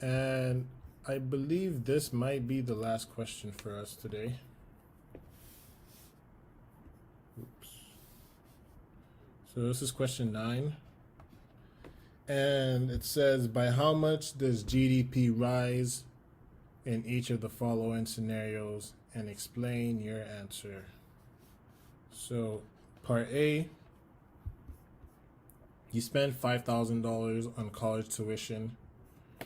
And I believe this might be the last question for us today. Oops. So this is question 9. And it says, by how much does GDP rise in each of the following scenarios, and explain your answer. So part A, you spend $5,000 on college tuition.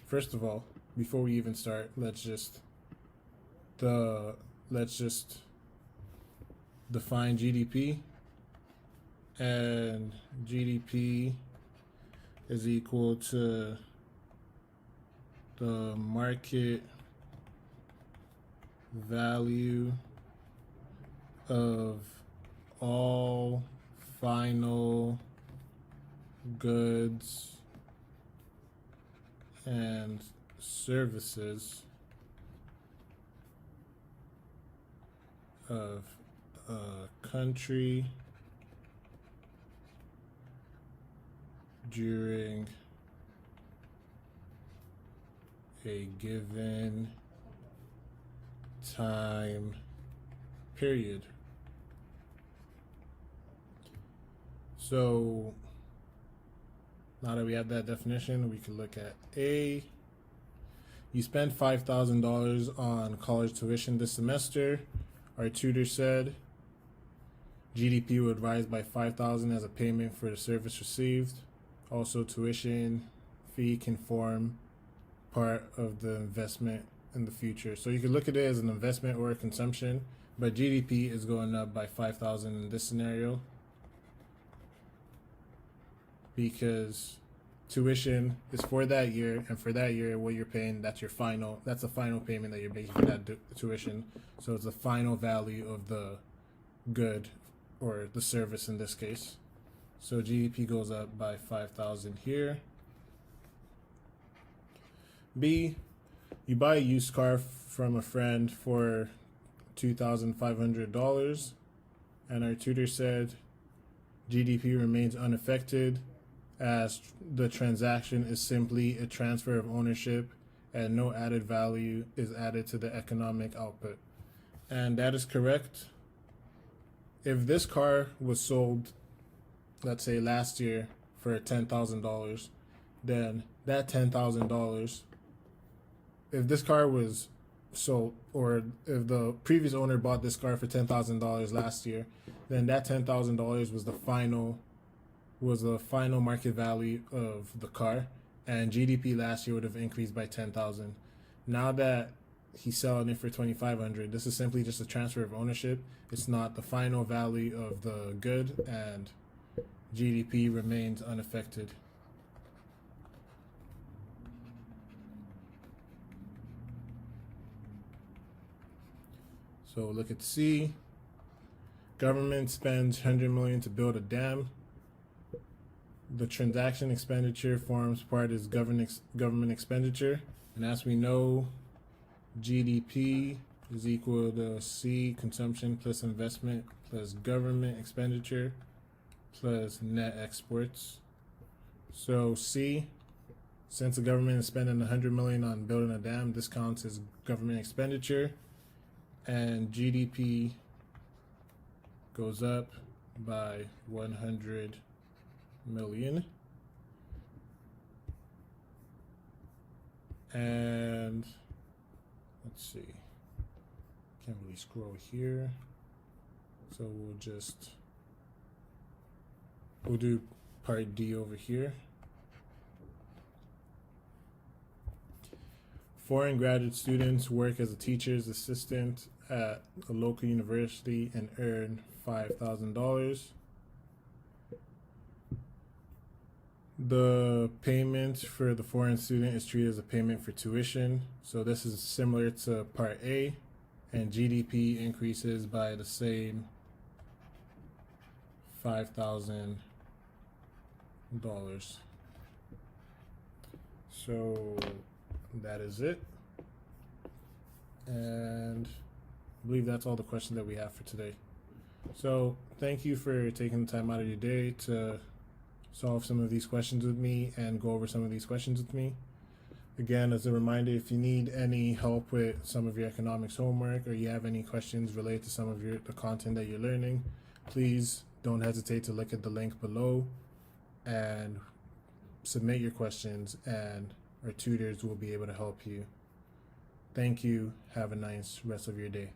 First of all, before we even start, let's just define GDP. And GDP is equal to the market value of all final goods and services of a country during a given time period. So now that we have that definition, we can look at A. You spent $5,000 on college tuition this semester. Our tutor said GDP would rise by $5,000 as a payment for the service received. Also, tuition fee can form part of the investment in the future. So you could look at it as an investment or a consumption, but GDP is going up by $5,000 in this scenario because tuition is for that year, and for that year what you're paying, that's the final payment that you're making for that tuition. So it's the final value of the good or the service in this case. So GDP goes up by 5,000 here. B, you buy a used car from a friend for $2,500, and our tutor said GDP remains unaffected as the transaction is simply a transfer of ownership and no added value is added to the economic output. And that is correct. If this car was sold, let's say last year, for $10,000, then that $10,000, if this car was sold, or if the previous owner bought this car for $10,000 last year, then that $10,000 was the final market value of the car, and GDP last year would have increased by 10,000. Now that he's selling it for 2,500, this is simply just a transfer of ownership. It's not the final value of the good, and GDP remains unaffected. So look at C. Government spends $100 million to build a dam. The transaction expenditure forms part of government expenditure, and as we know, GDP is equal to C, consumption plus investment plus government expenditure plus net exports. So C, since the government is spending $100 million on building a dam, this counts as government expenditure, and GDP goes up by 100 million. And let's see, can't really scroll here, so we'll do part D over here. Foreign graduate students work as a teacher's assistant at a local university and earn $5,000. The payment for the foreign student is treated as a payment for tuition. So this is similar to part A, and GDP increases by the same $5,000. So that is it. And I believe that's all the questions that we have for today. So thank you for taking the time out of your day to solve some of these questions with me and go over some of these questions with me. Again, as a reminder, if you need any help with some of your economics homework, or you have any questions related to some of the content that you're learning, please don't hesitate to look at the link below and submit your questions, and our tutors will be able to help you. Thank you. Have a nice rest of your day.